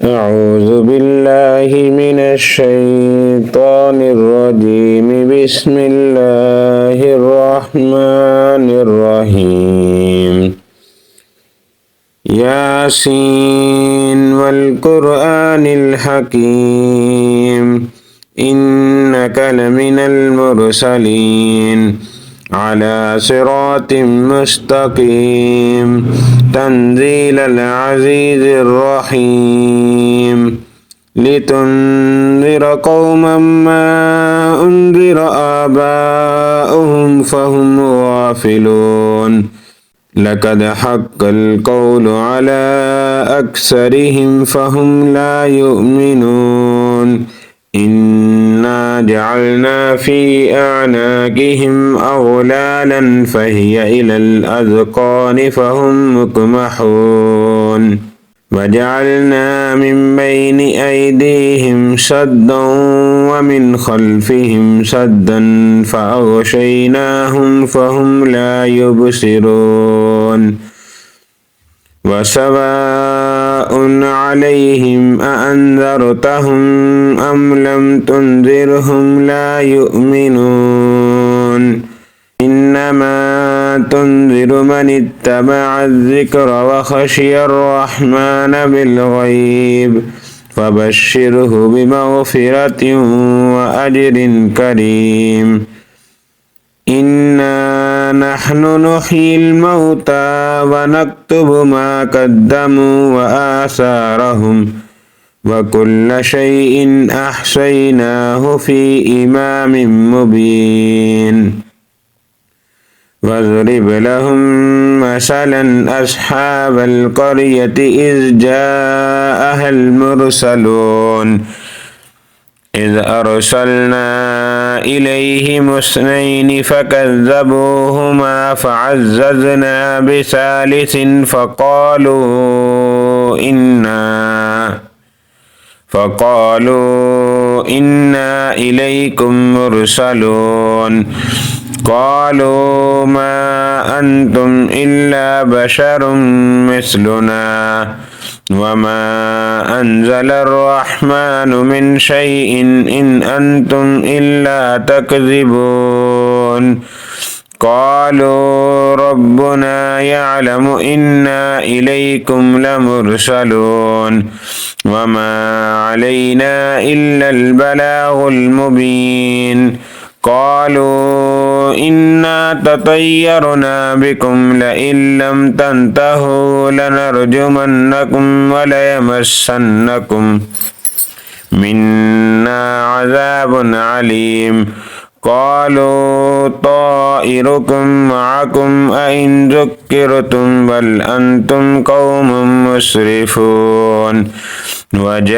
أعوذ بالله من الشيطان الرجيم. بسم الله الرحمن الرحيم. ياسين والقرآن الحكيم إنك لمن المرسلين على صراط مستقيم تنزيل العزيز الرحيم لتنذر قوما ما أنذر آباؤهم فهم غافلون. لقد حق القول على أكثرهم فهم لا يؤمنون. إنا جعلنا في أعناقهم أغلالا فهي إلى الأذقان فهم مقمحون. وجعلنا من بين أيديهم سدا ومن خلفهم سدا فأغشيناهم فهم لا يبصرون. وسواء عليهم أأنذرتهم أم لم تنذرهم لا يؤمنون. إنما تنذر من اتبع الذكر وخشي الرحمن بالغيب فبشره بمغفرة وأجر كريم. إنا نحن نحيي الموتى ونكتب ما قدموا وآثارهم وكل شيء أحصيناه في إمام مبين. واضرب لهم مثلا أصحاب القرية إذ جاءها المرسلون إذ أرسلنا إليهم اثنين فكذبوهما فعززنا بثالث فقالوا إنا إليكم مرسلون. قالوا ما أنتم إلا بشر مثلنا وما أنزل الرحمن من شيء إن أنتم إلا تكذبون. قالوا ربنا يعلم إنا إليكم لمرسلون وما علينا إلا البلاغ المبين. قالوا إنا تطيرنا بكم لئن لم تنتهوا لنرجمنكم وليمسنكم منا عذاب عليم. قالوا طائركم معكم أئن ذكرتم بل أنتم قوم مسرفون. وجاء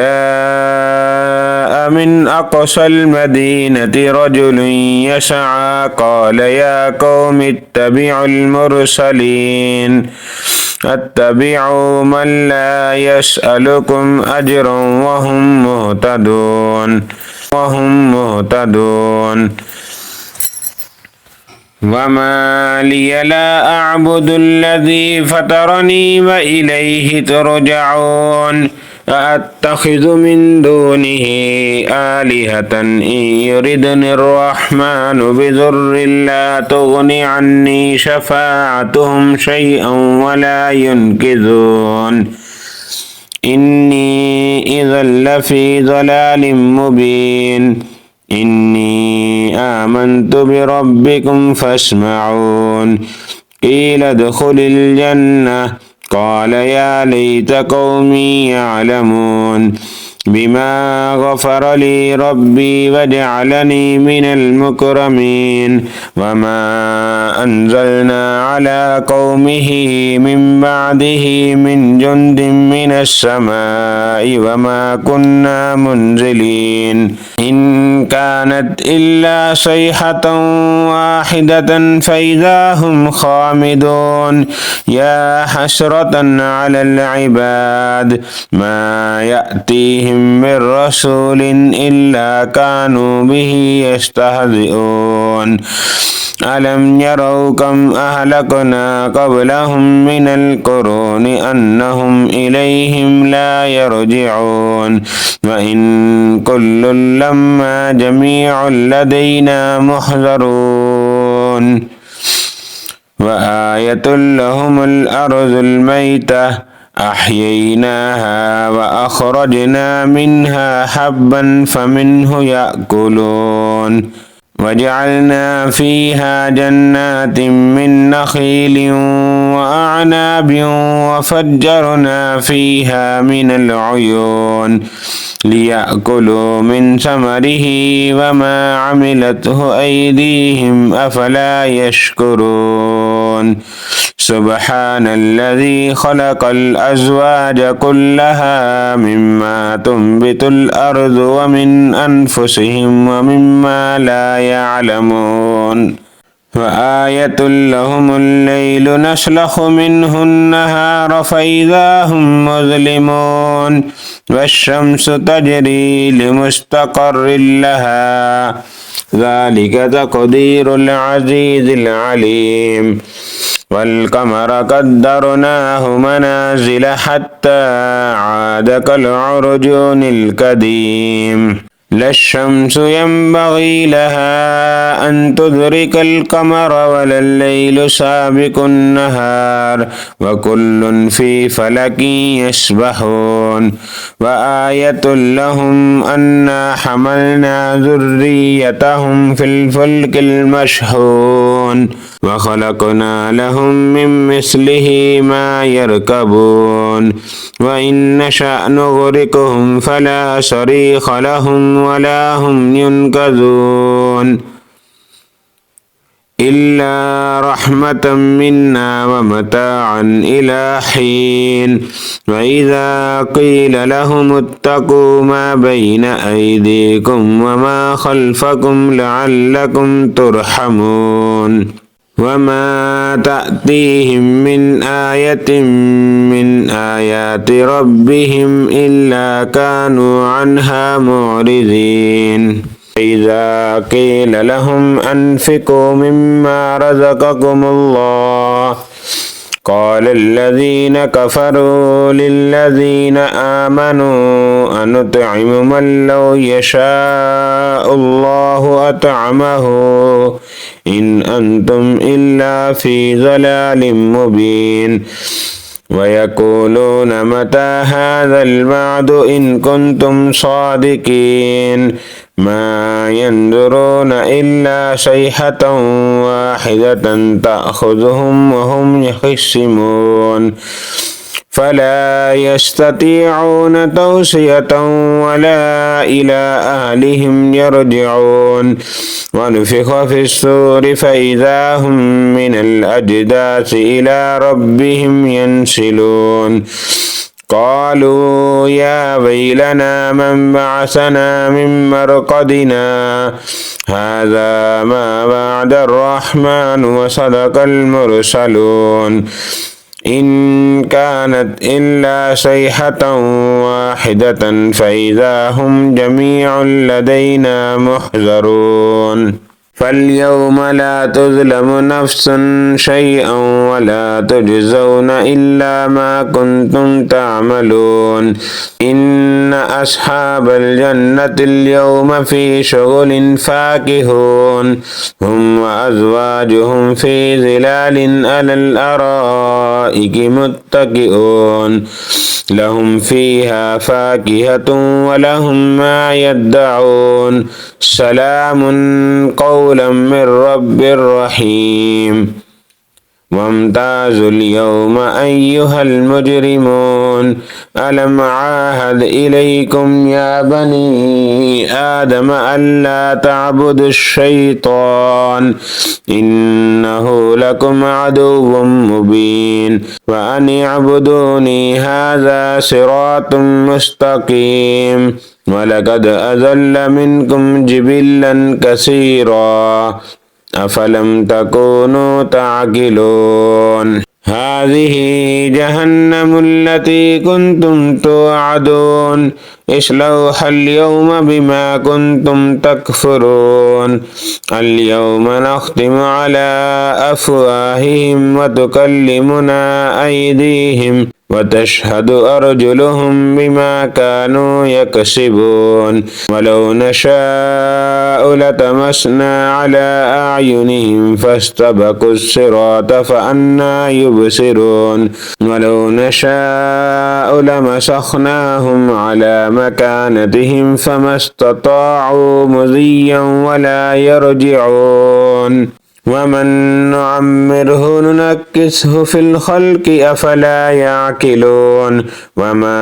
من أقصى المدينة رجل يسعى قال يا قوم اتبعوا المرسلين اتبعوا من لا يسألكم أجرا وهم مهتدون. وما لي لا أعبد الذي فطرني وإليه ترجعون. أأتخذ من دونه آلهة إن يردني الرحمن بضر لا تغن عني شفاعتهم شيئا ولا ينقذون. إني إذا لفي ضلال مبين. إني آمنت بربكم فاسمعون. قيل ادخل الجنة قال يا ليت قومي يعلمون بما غفر لي ربي وجعلني من المكرمين. وما أنزلنا على قومه من بعده من جند من السماء وما كنا منزلين. إن كانت إلا صيحة واحدة فإذا هم خامدون. يا حسرة على العباد ما يأتيهم من رسول إلا كانوا به يستهزئون. يعلمون ألم يروا كم أهلكنا قبلهم من القرون أنهم إليهم لا يرجعون وإن كل لما جميع لدينا محضرون وآية لهم الأرض الميتة أحييناها وأخرجنا منها حبا فمنه يأكلون وجعلنا فيها جنات من نخيل وأعناب وفجرنا فيها من العيون ليأكلوا من ثمره وما عملته أيديهم أفلا يشكرون سبحان الذي خلق الأزواج كلها مما تنبت الأرض ومن أنفسهم ومما لا يعلمون وآية لهم الليل نسلخ منه النهار فإذا هم مظلمون والشمس تجري لمستقر لها ذلك تقدير العزيز العليم والقمر قدرناه منازل حتى عاد كالعرجون القديم لا الشمس ينبغي لها أن تدرك القمر ولا الليل سابق النهار وكل في فلك يسبحون وآية لهم أنا حملنا ذريتهم في الفلك المشحون وخلقنا لهم من مثله ما يركبون وإن نشأ نغرقهم فلا صريخ لهم ولا هم ينقذون إلا رحمة منا ومتاعا إلى حين وإذا قيل لهم اتقوا ما بين أيديكم وما خلفكم لعلكم ترحمون وما تأتيهم من آية من آيات ربهم إلا كانوا عنها معرضين إذا قيل لهم أنفقوا مما رزقكم الله قال الذين كفروا للذين آمنوا أنطعم من لو يشاء الله أطعمه إن أنتم إلا في ضلال مبين ويقولون متى هذا الوعد إن كنتم صادقين ما ينظرون إلا صيحة واحدة تأخذهم وهم يخصمون فلا يستطيعون توصية ولا إلى أهلهم يرجعون ونفخ في الصور فإذا هم من الأجداث إلى ربهم ينسلون قالوا يا ويلنا من بعثنا من مرقدنا هذا ما وعد الرحمن وصدق المرسلون إن كانت إلا صيحة واحدة فإذا هم جميع لدينا محضرون فاليوم لا تظلم نفس شيئا ولا تجزون إلا ما كنتم تعملون إن أصحاب الجنة اليوم في شغل فاكهون هم وأزواجهم في ظلال على الأرائك متكئون لهم فيها فاكهة ولهم ما يدعون سلام قولا من رب رحيم وامتازوا اليوم أيها المجرمون ألم عاهد إليكم يا بني آدم ألا تعبدوا الشيطان إنه لكم عدو مبين وأن اعبدوني هذا صراط مستقيم ولقد أضل منكم جبلا كثيرا أفلم تكونوا تعقلون هذه جهنم التي كنتم توعدون اصلوها اليوم بما كنتم تكفرون اليوم نختم على أفواههم وتكلمنا أيديهم وتشهد أرجلهم بما كانوا يكسبون ولو نشاء لطمسنا على أعينهم فاستبقوا الصراط فأنى يبصرون ولو نشاء لمسخناهم على مكانتهم فما استطاعوا مضيا ولا يرجعون ومن نعمره ننكسه في الخلق أفلا يعقلون وما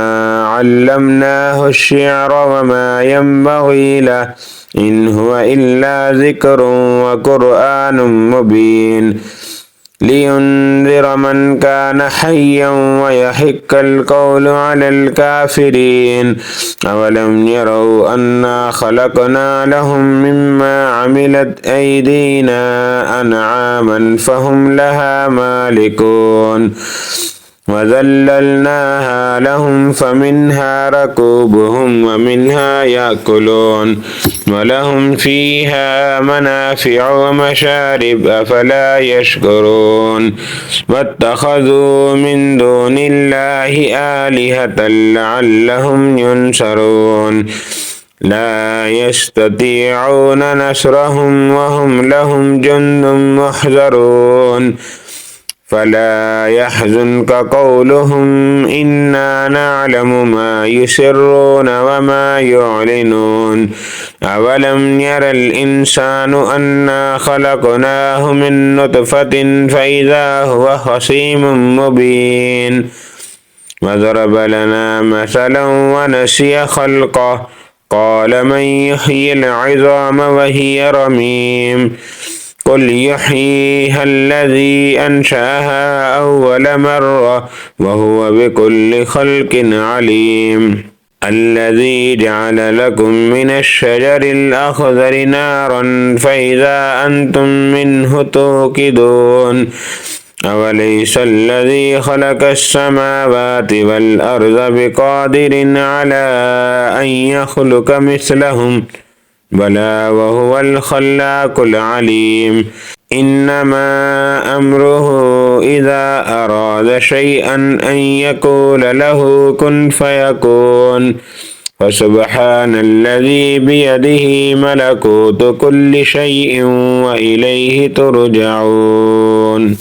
علمناه الشعر وما ينبغي له إن هو إلا ذكر وقرآن مبين لينذر من كان حيا ويحق القول على الكافرين أولم يروا أنا خلقنا لهم مما عملت أيدينا أنعاما فهم لها مالكون وذللناها لهم فمنها ركوبهم ومنها يأكلون ولهم فيها منافع ومشارب أفلا يشكرون واتخذوا من دون الله آلهة لعلهم ينصرون لا يستطيعون نصرهم وهم لهم جند محضرون فلا يحزنك قولهم إنا نعلم ما يسرون وما يعلنون أولم ير الإنسان أنا خلقناه من نطفة فإذا هو خصيم مبين وضرب لنا مثلا ونسي خلقه قال من يحيي العظام وهي رميم قل يحييها الذي أنشأها أول مرة وهو بكل خلق عليم الذي جعل لكم من الشجر الأخضر نارا فإذا أنتم منه توقدون أوليس الذي خلق السماوات والأرض بقادر على أن يخلق مثلهم بلى وهو الخلاق العليم إنما أمره إذا أراد شيئا أن يقول له كن فيكون فسبحان الذي بيده ملكوت كل شيء وإليه ترجعون.